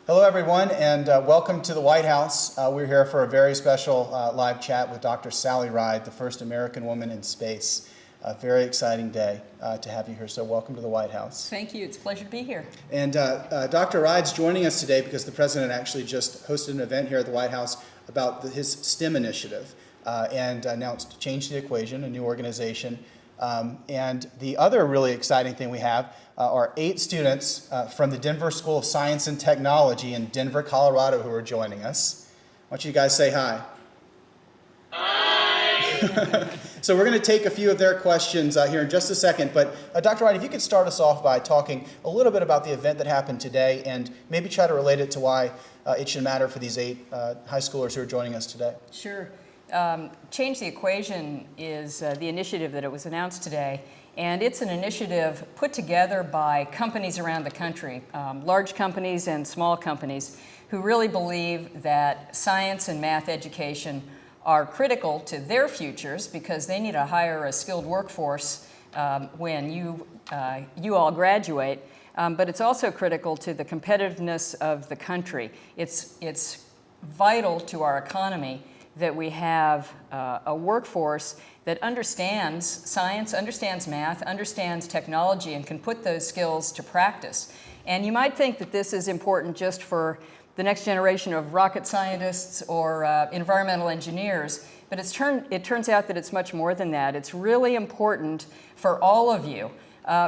Hello, everyone, and welcome to the White House. We're here for a very special live chat with Dr. Sally Ride, the first American woman in space. A very exciting day to have you here, so welcome to the White House. Thank you. It's a pleasure to be here. And Dr. Ride's joining us today because the President actually just hosted an event here at the White House about his STEM initiative and announced Change the Equation, a new organization. And the other really exciting thing we have are 8 students from the Denver School of Science and Technology in Denver, Colorado, who are joining us. Why don't you guys say hi? Hi! So we're going to take a few of their questions here in just a second, but Dr. Ride, if you could start us off by talking a little bit about the event that happened today and maybe try to relate it to why it should matter for these 8 high schoolers who are joining us today. Sure. Change the Equation is the initiative that it was announced today, and it's an initiative put together by companies around the country, large companies and small companies, who really believe that science and math education are critical to their futures because they need to hire a skilled workforce when you all graduate, but it's also critical to the competitiveness of the country. It's vital to our economy that we have a workforce that understands science, understands math, understands technology, and can put those skills to practice. And you might think that this is important just for the next generation of rocket scientists or environmental engineers, but it turns out that it's much more than that. It's really important for all of you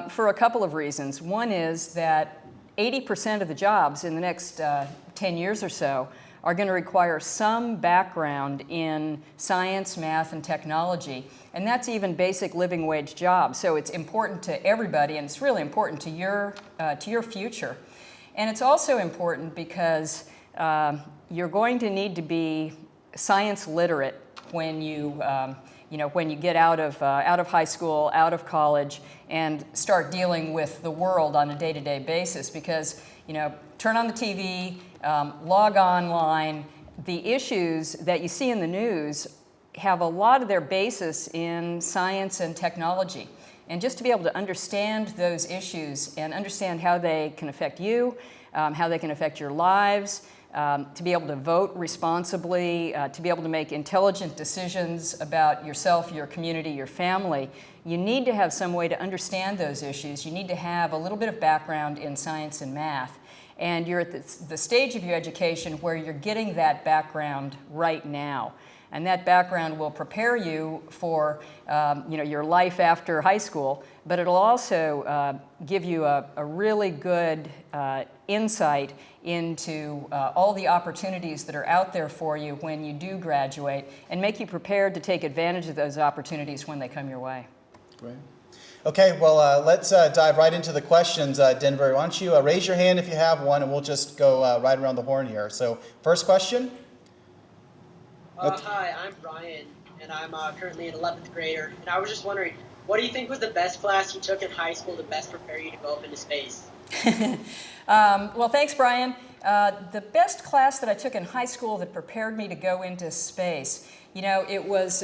for a couple of reasons. One is that 80% of the jobs in the next 10 years or so are going to require some background in science, math, and technology. And that's even basic living wage jobs. So it's important to everybody, and it's really important to your future. And it's also important because you're going to need to be science literate when you get out of high school, out of college, and start dealing with the world on a day-to-day basis. Because turn on the TV, log online. The issues that you see in the news have a lot of their basis in science and technology. And just to be able to understand those issues and understand how they can affect you, how they can affect your lives, to be able to vote responsibly, to be able to make intelligent decisions about yourself, your community, your family, you need to have some way to understand those issues. You need to have a little bit of background in science and math. And you're at the stage of your education where you're getting that background right now. And that background will prepare you for your life after high school, but it'll also give you a really good insight into all the opportunities that are out there for you when you do graduate, and make you prepared to take advantage of those opportunities when they come your way. Great. Okay, well, let's dive right into the questions. Denver, why don't you raise your hand if you have one, and we'll just go right around the horn here. So, first question. Hi, I'm Brian, and I'm currently an 11th grader. And I was just wondering, what do you think was the best class you took in high school to best prepare you to go up into space? Well, thanks, Brian. The best class that I took in high school that prepared me to go into space, it was,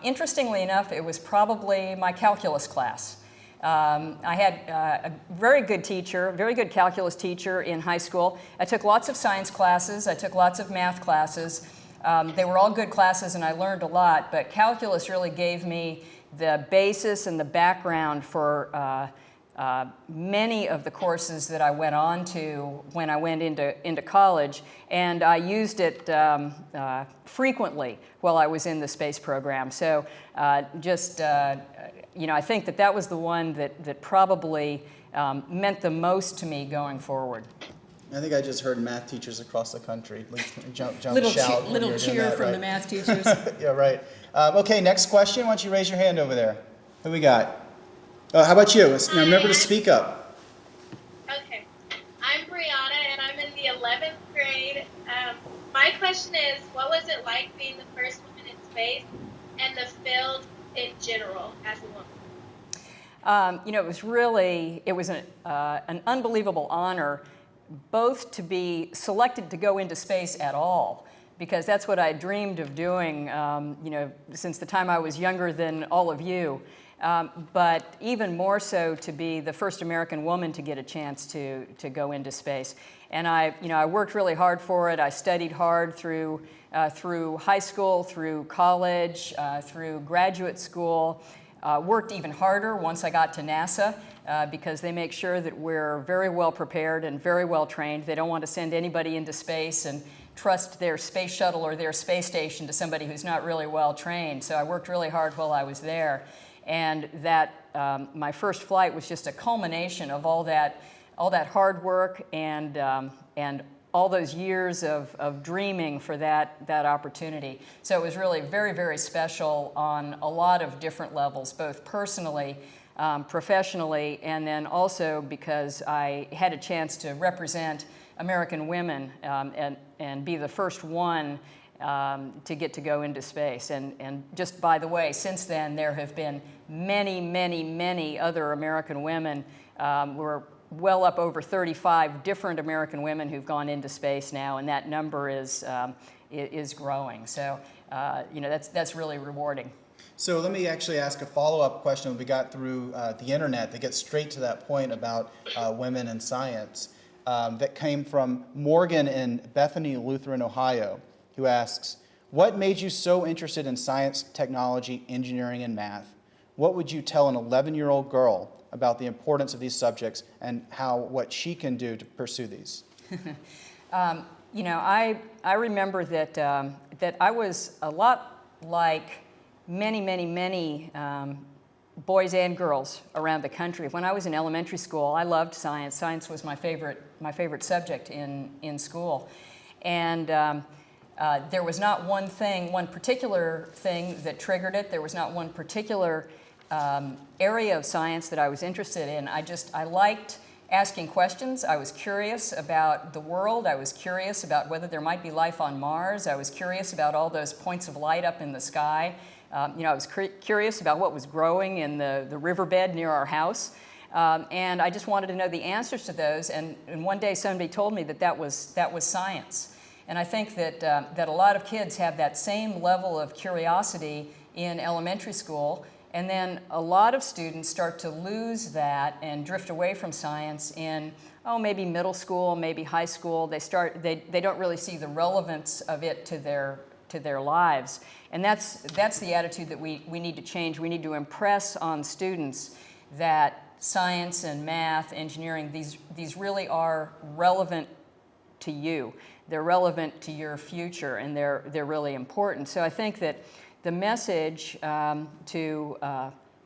interestingly enough, it was probably my calculus class. I had a very good teacher, a very good calculus teacher in high school. I took lots of science classes. I took lots of math classes. They were all good classes, and I learned a lot, but calculus really gave me the basis and the background for many of the courses that I went on to when I went into college, and I used it frequently while I was in the space program. So I think that was the one that probably meant the most to me going forward. I think I just heard math teachers across the country jump, shout. Little cheer from the math teachers. Yeah, right. Okay, next question. Why don't you raise your hand over there? Who we got? Oh, how about you? Now remember to speak up. Okay. I'm Brianna, and I'm in the 11th grade. My question is, what was it like being the first woman in space and the field in general as a woman? It was an unbelievable honor both to be selected to go into space at all, because that's what I dreamed of doing, since the time I was younger than all of you. But even more so to be the first American woman to get a chance to go into space. And I worked really hard for it. I studied hard through high school, through college, through graduate school. Worked even harder once I got to NASA because they make sure that we're very well prepared and very well trained. They don't want to send anybody into space and trust their space shuttle or their space station to somebody who's not really well trained. So I worked really hard while I was there. And that my first flight was just a culmination of all that hard work and all those years of dreaming for that opportunity. So it was really very, very special on a lot of different levels, both personally, professionally, and then also because I had a chance to represent American women and be the first one to get to go into space. And just by the way, since then, there have been many, many, many other American women. We're well up over 35 different American women who've gone into space now, and that number is growing. So, that's really rewarding. So let me actually ask a follow-up question we got through the internet that gets straight to that point about women in science. That came from Morgan in Bethany Lutheran, Ohio, who asks, what made you so interested in science, technology, engineering, and math? What would you tell an 11-year-old girl about the importance of these subjects and what she can do to pursue these? I remember that I was a lot like many, many, many boys and girls around the country. When I was in elementary school, I loved science. Science was my favorite subject in school. And there was not one particular thing that triggered it. There was not one particular area of science that I was interested in. I liked asking questions. I was curious about the world. I was curious about whether there might be life on Mars. I was curious about all those points of light up in the sky. I was curious about what was growing in the riverbed near our house. And I just wanted to know the answers to those. And one day somebody told me that was science. And I think that a lot of kids have that same level of curiosity in elementary school. And then a lot of students start to lose that and drift away from science in, maybe middle school, maybe high school. They don't really see the relevance of it to their lives. And that's the attitude that we need to change. We need to impress on students that science and math, engineering, these really are relevant to you. They're relevant to your future, and they're really important. So I think that the message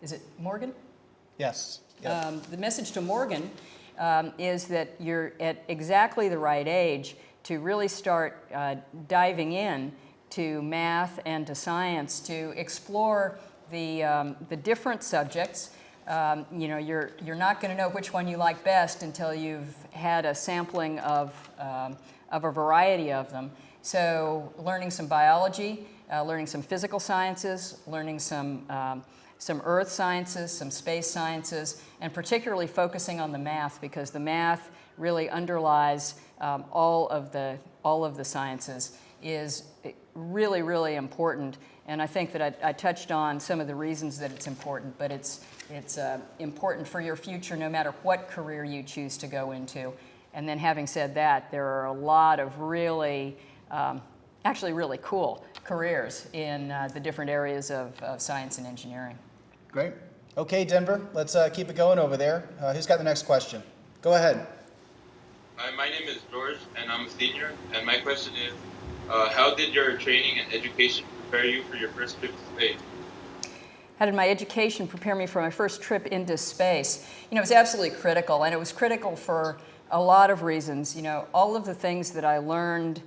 is it Morgan? Yes. Yep. The message to Morgan is that you're at exactly the right age to really start diving in to math and to science, to explore the different subjects. You're not going to know which one you like best until you've had a sampling of a variety of them. So learning some biology, learning some physical sciences, learning some earth sciences, some space sciences, and particularly focusing on the math, because the math really underlies all of the sciences, is really, really important. And I think that I touched on some of the reasons that it's important, but it's important for your future no matter what career you choose to go into. And then having said that, there are a lot of really, actually really cool careers in the different areas of science and engineering. Great. Okay, Denver, let's keep it going over there. Who's got the next question? Go ahead. Hi, my name is George, and I'm a senior. And my question is, how did your training and education prepare you for your first trip to space? How did my education prepare me for my first trip into space? It was absolutely critical, and it was critical for a lot of reasons. All of the things that I learned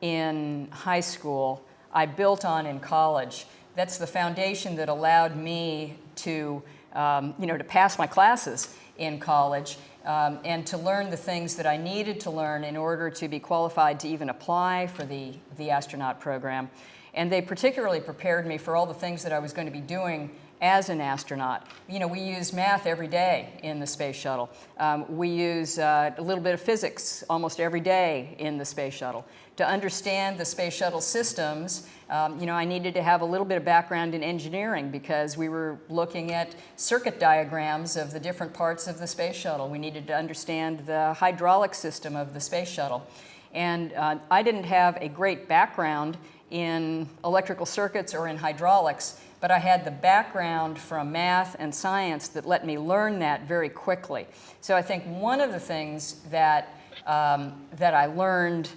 in high school, I built on in college. That's the foundation that allowed me to pass my classes in college and to learn the things that I needed to learn in order to be qualified to even apply for the astronaut program. And they particularly prepared me for all the things that I was going to be doing as an astronaut. You know, we use math every day in the space shuttle. We use a little bit of physics almost every day in the space shuttle. To understand the space shuttle systems, you know, I needed to have a little bit of background in engineering because we were looking at circuit diagrams of the different parts of the space shuttle. We needed to understand the hydraulic system of the space shuttle. And I didn't have a great background in electrical circuits or in hydraulics, but I had the background from math and science that let me learn that very quickly. So I think one of the things that, that I learned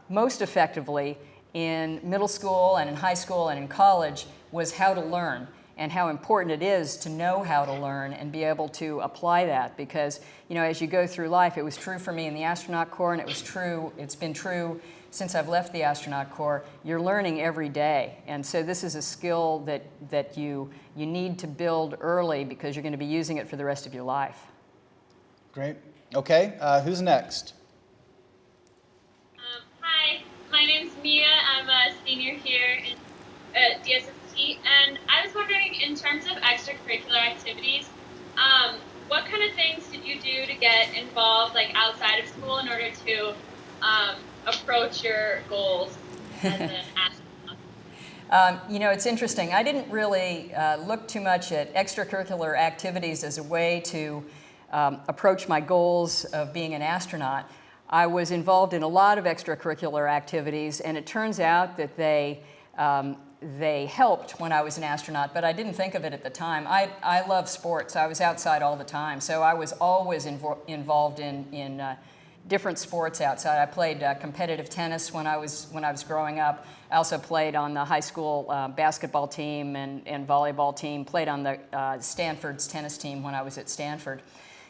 most effectively in middle school and in high school and in college was how to learn and how important it is to know how to learn and be able to apply that. Because, you know, as you go through life, it was true for me in the astronaut corps, and it's been true since I've left the astronaut corps. You're learning every day. And so this is a skill that you need to build early because you're going to be using it for the rest of your life. Great. Okay, who's next? Hi, my name's Mia. I'm a senior here at DSST, and I was wondering, in terms of extracurricular activities, what kind of things did you do to get involved, like outside of school, in order to approach your goals as an astronaut? You know, it's interesting. I didn't really look too much at extracurricular activities as a way to approach my goals of being an astronaut. I was involved in a lot of extracurricular activities, and it turns out that they helped when I was an astronaut, but I didn't think of it at the time. I love sports. I was outside all the time, so I was always involved in different sports outside. I played competitive tennis when I was growing up. I also played on the high school basketball team and volleyball team, played on the Stanford's tennis team when I was at Stanford.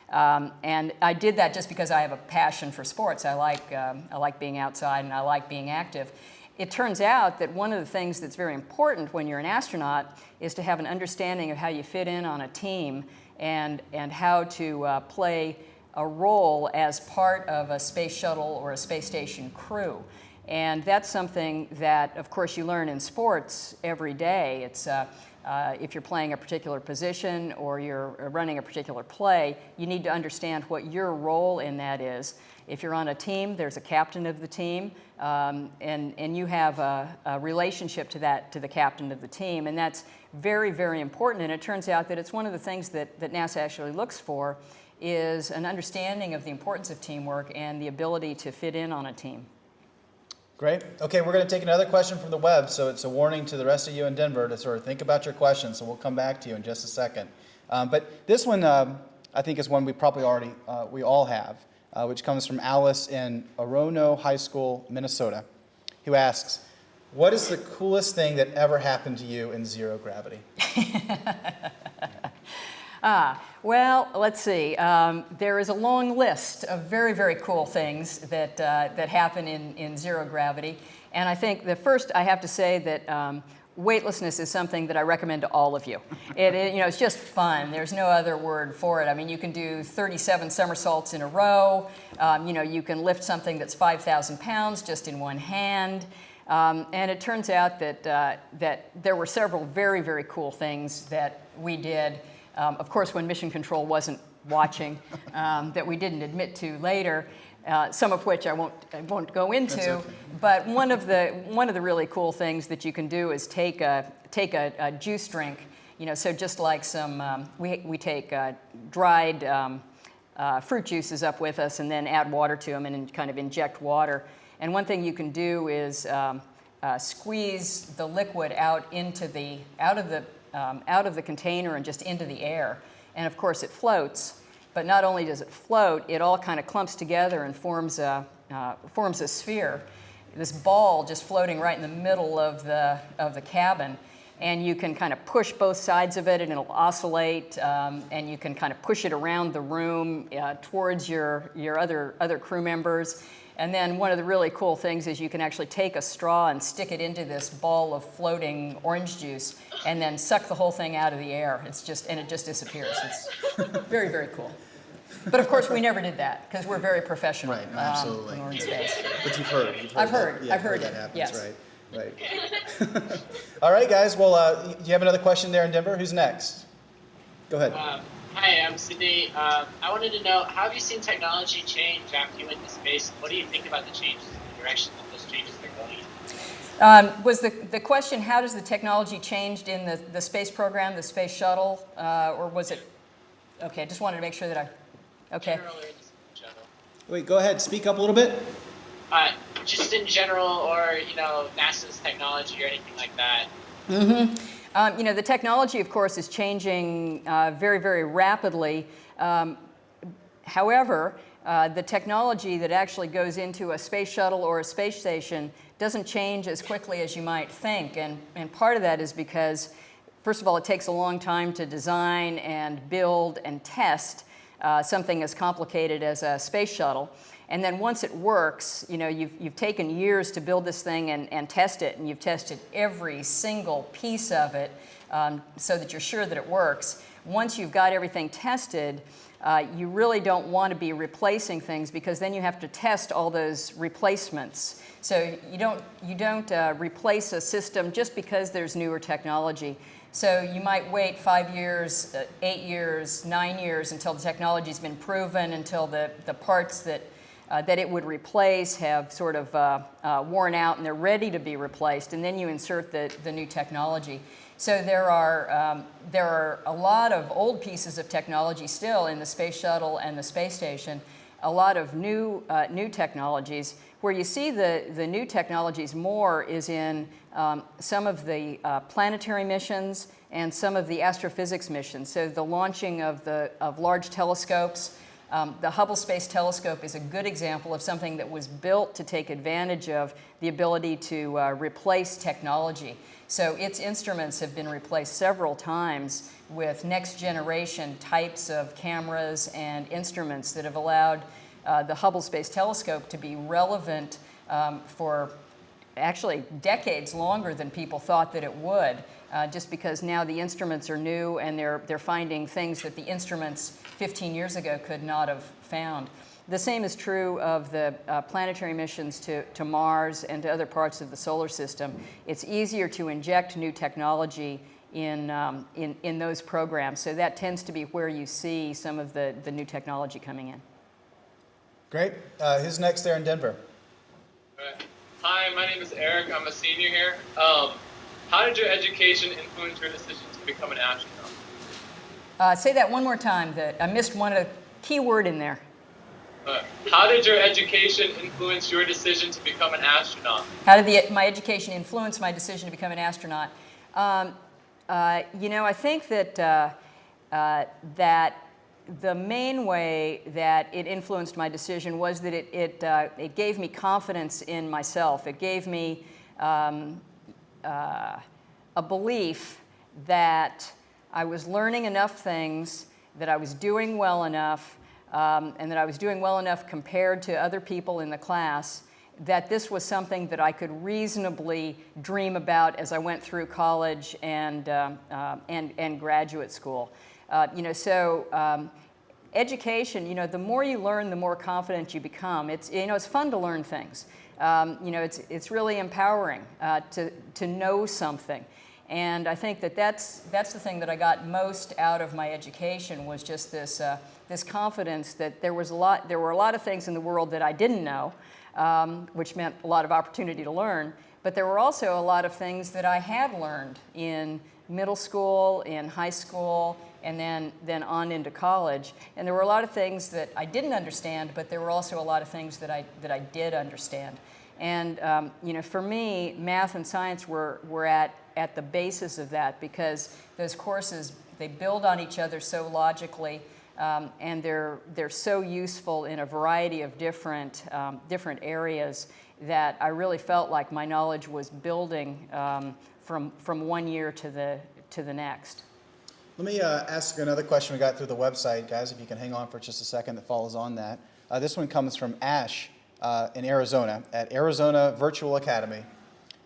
And I did that just because I have a passion for sports. I like being outside and I like being active. It turns out that one of the things that's very important when you're an astronaut is to have an understanding of how you fit in on a team and how to play a role as part of a space shuttle or a space station crew. And that's something that, of course, you learn in sports every day. It's if you're playing a particular position or you're running a particular play, you need to understand what your role in that is. If you're on a team, there's a captain of the team, and you have a relationship to the captain of the team, and that's very, very important. And it turns out that it's one of the things that NASA actually looks for is an understanding of the importance of teamwork and the ability to fit in on a team. Great. Okay, we're going to take another question from the web, so it's a warning to the rest of you in Denver to sort of think about your questions, so we'll come back to you in just a second. But this one, I think, is one we probably already, we all have, which comes from Alice in Orono High School, Minnesota, who asks, what is the coolest thing that ever happened to you in zero gravity? Well, let's see. There is a long list of very, very cool things that happen in zero gravity. And I think that first I have to say that weightlessness is something that I recommend to all of you. It's just fun. There's no other word for it. I mean, you can do 37 somersaults in a row. You can lift something that's 5,000 pounds just in one hand. And it turns out that there were several very, very cool things that we did. Of course, when Mission Control wasn't watching, that we didn't admit to later, some of which I won't go into. Okay. But one of the really cool things that you can do is take a juice drink. So just like we take dried fruit juices up with us and then add water to them and kind of inject water. And one thing you can do is squeeze the liquid out of the container and just into the air. And of course it floats, but not only does it float, it all kind of clumps together and forms a sphere, this ball just floating right in the middle of the cabin. And you can kind of push both sides of it and it'll oscillate, and you can kind of push it around the room towards your other crew members. And then one of the really cool things is you can actually take a straw and stick it into this ball of floating orange juice and then suck the whole thing out of the air. It just disappears. It's very, very cool. But of course, we never did that because we're very professional. Right, absolutely. When we're in space. But you've heard I've heard that it. happens, Yes. right? Right. All right, guys. Well, do you have another question there in Denver? Who's next? Go ahead. Hi, I'm Sydney. I wanted to know, how have you seen technology change after you went to space? What do you think about the changes, the direction that those changes are going in? Was the question, how does the technology changed in the space program, the space shuttle, or was it? Okay, I just wanted to make sure that okay. General or in the space shuttle? Wait, go ahead. Speak up a little bit. Just in general, or NASA's technology or anything like that. The technology, of course, is changing very, very rapidly. However, the technology that actually goes into a space shuttle or a space station doesn't change as quickly as you might think. And part of that is because, first of all, it takes a long time to design and build and test something as complicated as a space shuttle. And then once it works, you've taken years to build this thing and test it, and you've tested every single piece of it so that you're sure that it works. Once you've got everything tested, you really don't want to be replacing things, because then you have to test all those replacements. So you don't replace a system just because there's newer technology. So you might wait 5 years, 8 years, 9 years until the technology's been proven, until the parts that it would replace have sort of worn out and they're ready to be replaced, and then you insert the new technology. So there are a lot of old pieces of technology still in the space shuttle and the space station, a lot of new technologies. Where you see the new technologies more is in some of the planetary missions and some of the astrophysics missions. So the launching of large telescopes. The Hubble Space Telescope is a good example of something that was built to take advantage of the ability to replace technology. So its instruments have been replaced several times with next generation types of cameras and instruments that have allowed the Hubble Space Telescope to be relevant for actually decades longer than people thought that it would, just because now the instruments are new and they're finding things that the instruments 15 years ago could not have found. The same is true of the planetary missions to Mars and to other parts of the solar system. It's easier to inject new technology in those programs, so that tends to be where you see some of the new technology coming in. Great. Who's next there in Denver? Hi, my name is Eric. I'm a senior here. How did your education influence your decision to become an astronaut? Say that one more time. I missed one key word in there. How did your education influence your decision to become an astronaut? How did my education influence my decision to become an astronaut? I think that the main way that it influenced my decision was that it gave me confidence in myself. It gave me a belief that I was learning enough things, that I was doing well enough, and that I was doing well enough compared to other people in the class, that this was something that I could reasonably dream about as I went through college and graduate school. Education, the more you learn, the more confident you become. It's fun to learn things. It's really empowering to know something. And I think that's the thing that I got most out of my education, was just this confidence that there were a lot of things in the world that I didn't know, which meant a lot of opportunity to learn. But there were also a lot of things that I had learned in middle school, in high school, and then on into college. And there were a lot of things that I didn't understand, but there were also a lot of things that I did understand. And for me, math and science were at the basis of that, because those courses, they build on each other so logically, and they're so useful in a variety of different areas, that I really felt like my knowledge was building from one year to the next. Let me ask another question we got through the website, guys, if you can hang on for just a second, that follows on that. This one comes from Ash in Arizona, at Arizona Virtual Academy,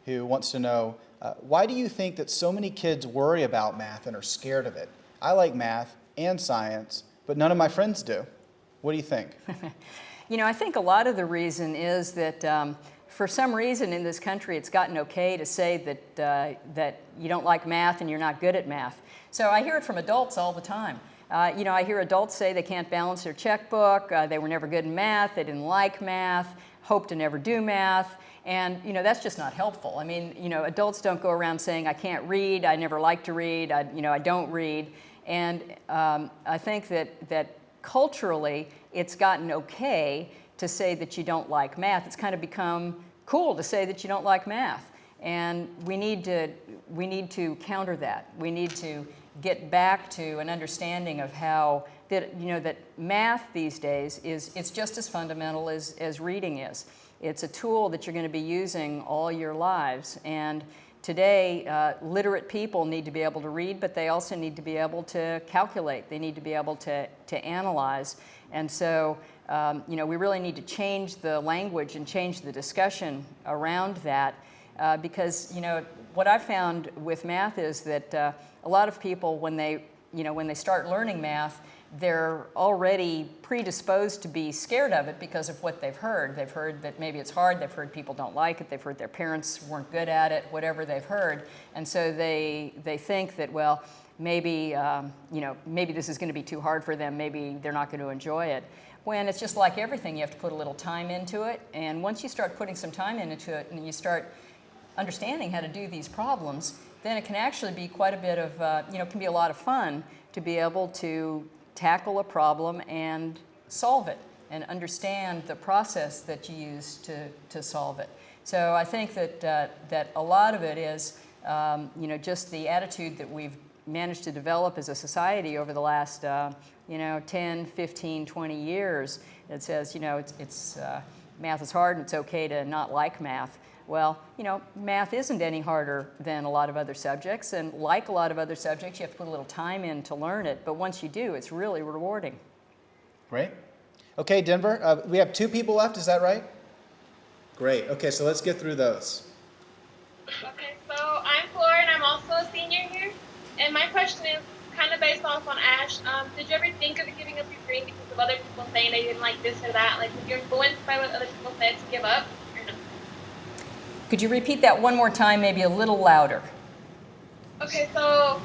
who wants to know, why do you think that so many kids worry about math and are scared of it? I like math and science, but none of my friends do. What do you think? I think a lot of the reason is that for some reason in this country, it's gotten okay to say that you don't like math and you're not good at math. So I hear it from adults all the time. I hear adults say they can't balance their checkbook, they were never good in math, they didn't like math, hope to never do math, and that's just not helpful. I mean, adults don't go around saying, I can't read, I never like to read, I don't read, and I think that culturally it's gotten okay to say that you don't like math. It's kind of become cool to say that you don't like math, and we need to counter that. We need to get back to an understanding of how that math these days it's just as fundamental as reading is. It's a tool that you're going to be using all your lives, and today literate people need to be able to read, but they also need to be able to calculate. They need to be able to analyze, and so we really need to change the language and change the discussion around that, because what I've found with math is that a lot of people, when they start learning math, they're already predisposed to be scared of it because of what they've heard. They've heard that maybe it's hard, they've heard people don't like it, they've heard their parents weren't good at it, whatever they've heard. And so they think that, well, maybe this is going to be too hard for them, maybe they're not going to enjoy it. When it's just like everything, you have to put a little time into it. And once you start putting some time into it and you start understanding how to do these problems, then it can actually be quite a bit of, can be a lot of fun to be able to tackle a problem and solve it and understand the process that you use to solve it. So I think that a lot of it is, just the attitude that we've managed to develop as a society over the last, 10, 15, 20 years. It says, math is hard and it's okay to not like math. Well, math isn't any harder than a lot of other subjects, and like a lot of other subjects, you have to put a little time in to learn it, but once you do, it's really rewarding. Great. Okay, Denver, we have 2 people left, is that right? Great. Okay, so let's get through those. Okay, so I'm Flora, and I'm also a senior here. And my question is kind of based off on Ash. Did you ever think of giving up your dream because of other people saying they didn't like this or that? Like, were you influenced by what other people said to give up? Could you repeat that one more time, maybe a little louder? Okay, so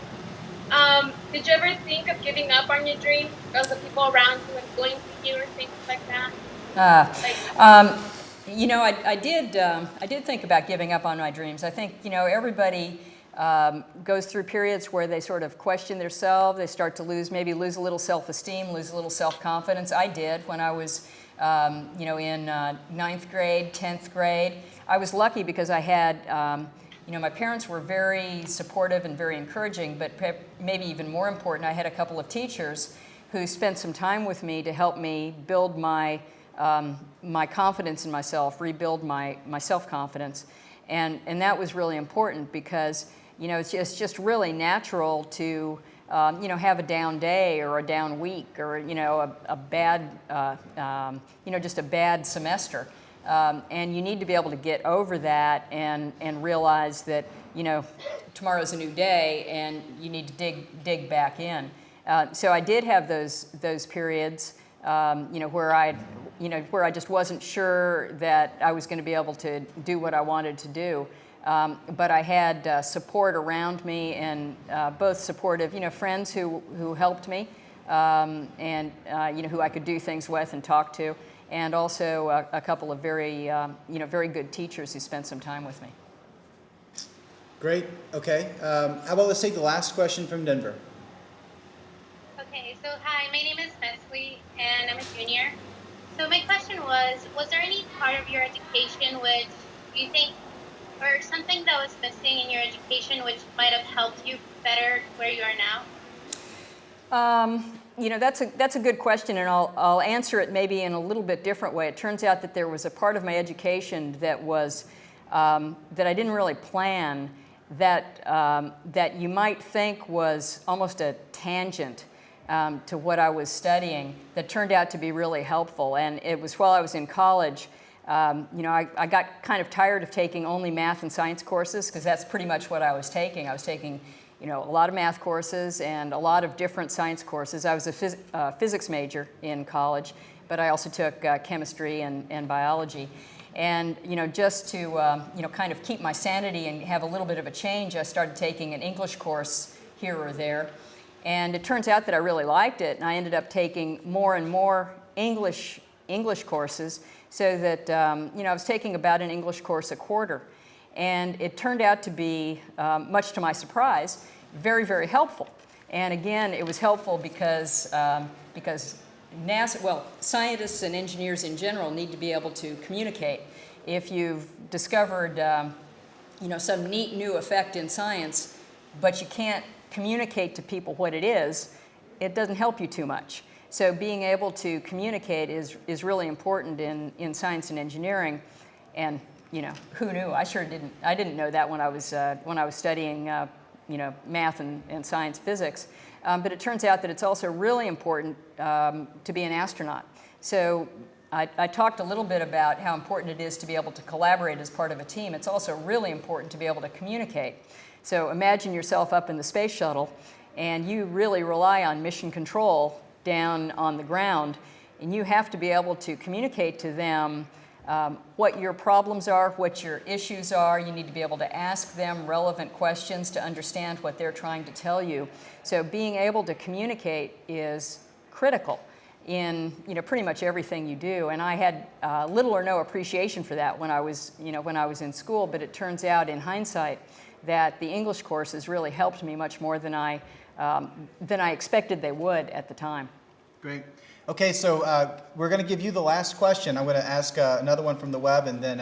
did you ever think of giving up on your dreams because the people around you influencing you or things like that? I did think about giving up on my dreams. I think, everybody goes through periods where they sort of question themselves. They start to lose a little self-esteem, lose a little self-confidence. I did when I was, in 9th grade, 10th grade. I was lucky because I had, my parents were very supportive and very encouraging, but maybe even more important, I had a couple of teachers who spent some time with me to help me build my confidence in myself, rebuild my self-confidence. And that was really important because, it's just really natural to, have a down day or a down week or, a bad, just a bad semester. And you need to be able to get over that and realize that, tomorrow's a new day and you need to dig back in. So I did have those periods, where I just wasn't sure that I was going to be able to do what I wanted to do. But I had support around me, and both supportive, friends who helped me, and who I could do things with and talk to, and also a couple of very good teachers who spent some time with me. Great. Okay. How about let's take the last question from Denver. Okay, so hi, my name is Nestle, and I'm a junior. So my question was there any part of your education which you think, or something that was missing in your education which might have helped you better where you are now? That's a good question, and I'll answer it maybe in a little bit different way. It turns out that there was a part of my education that was that I didn't really plan, that you might think was almost a tangent to what I was studying, that turned out to be really helpful. And it was while I was in college. I got kind of tired of taking only math and science courses, because that's pretty much what I was taking. I was taking a lot of math courses and a lot of different science courses. I was a physics major in college, but I also took chemistry and biology. And just to kind of keep my sanity and have a little bit of a change, I started taking an English course here or there. And it turns out that I really liked it, and I ended up taking more and more English courses, so that I was taking about an English course a quarter. And it turned out to be, much to my surprise, very, very helpful. And again, it was helpful because NASA, well, scientists and engineers in general need to be able to communicate. If you've discovered, some neat new effect in science, but you can't communicate to people what it is, it doesn't help you too much. So being able to communicate is really important in science and engineering. And who knew? I didn't know that when I was studying math and science physics. But it turns out that it's also really important to be an astronaut. So I talked a little bit about how important it is to be able to collaborate as part of a team. It's also really important to be able to communicate. So imagine yourself up in the space shuttle, and you really rely on mission control down on the ground, and you have to be able to communicate to them what your problems are, what your issues are. You need to be able to ask them relevant questions to understand what they're trying to tell you. So being able to communicate is critical in pretty much everything you do. And I had little or no appreciation for that when I was in school, but it turns out in hindsight that the English courses really helped me much more than I expected they would at the time. Great. Okay, so we're going to give you the last question. I'm going to ask another one from the web, and then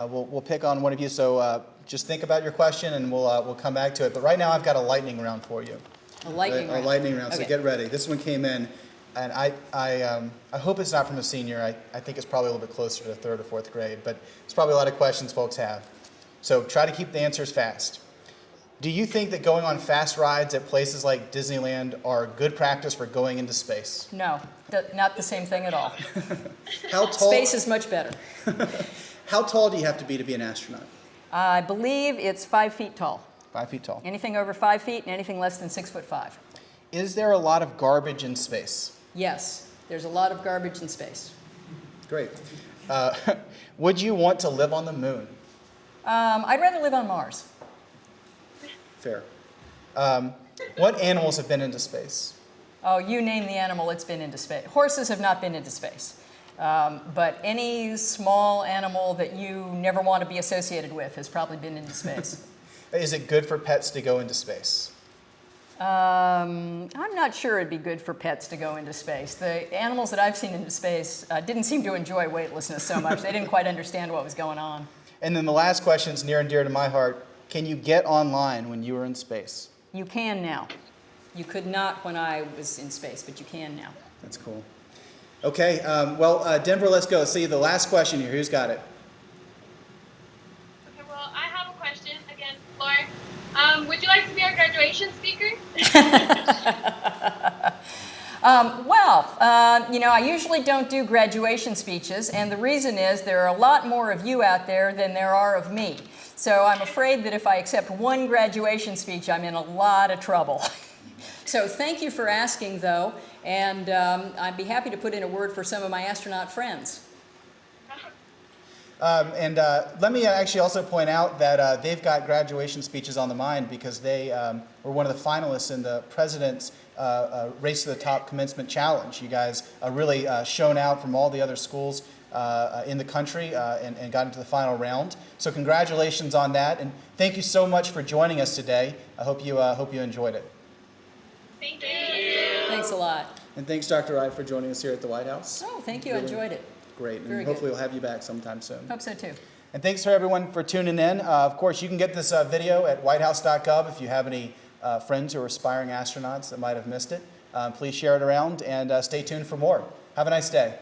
we'll pick on one of you. So just think about your question, and we'll come back to it. But right now, I've got a lightning round for you. A lightning round. A lightning round. Okay. So get ready. This one came in, and I hope it's not from a senior. I think it's probably a little bit closer to third or fourth grade, but it's probably a lot of questions folks have. So try to keep the answers fast. Do you think that going on fast rides at places like Disneyland are good practice for going into space? No, not the same thing at all. How tall? Space is much better. How tall do you have to be an astronaut? I believe it's 5 feet tall. 5 feet tall. Anything over 5 feet and anything less than 6'5". Is there a lot of garbage in space? Yes, there's a lot of garbage in space. Great. Would you want to live on the moon? I'd rather live on Mars. Fair. What animals have been into space? Oh, you name the animal, it's been into space. Horses have not been into space. But any small animal that you never want to be associated with has probably been into space. Is it good for pets to go into space? I'm not sure it'd be good for pets to go into space. The animals that I've seen into space didn't seem to enjoy weightlessness so much. They didn't quite understand what was going on. And then the last question is near and dear to my heart. Can you get online when you were in space? You can now. You could not when I was in space, but you can now. That's cool. Okay, Denver, let's go. See, the last question here. Who's got it? Okay, well, I have a question again, Laura. Would you like to be our graduation speaker? I usually don't do graduation speeches, and the reason is there are a lot more of you out there than there are of me. So I'm afraid that if I accept one graduation speech, I'm in a lot of trouble. So thank you for asking, though, and I'd be happy to put in a word for some of my astronaut friends. Let me actually also point out that they've got graduation speeches on the mind because they were one of the finalists in the President's Race to the Top Commencement Challenge. You guys really shone out from all the other schools in the country and got into the final round. So congratulations on that, and thank you so much for joining us today. I hope you enjoyed it. Thank you. Thanks a lot. And thanks, Dr. Wright, for joining us here at the White House. Oh, thank you. I enjoyed it. Great, Very and hopefully good. we'll have you back sometime soon. Hope so, too. And thanks for everyone for tuning in. Of course, you can get this video at whitehouse.gov if you have any friends who are aspiring astronauts that might have missed it. Please share it around and stay tuned for more. Have a nice day.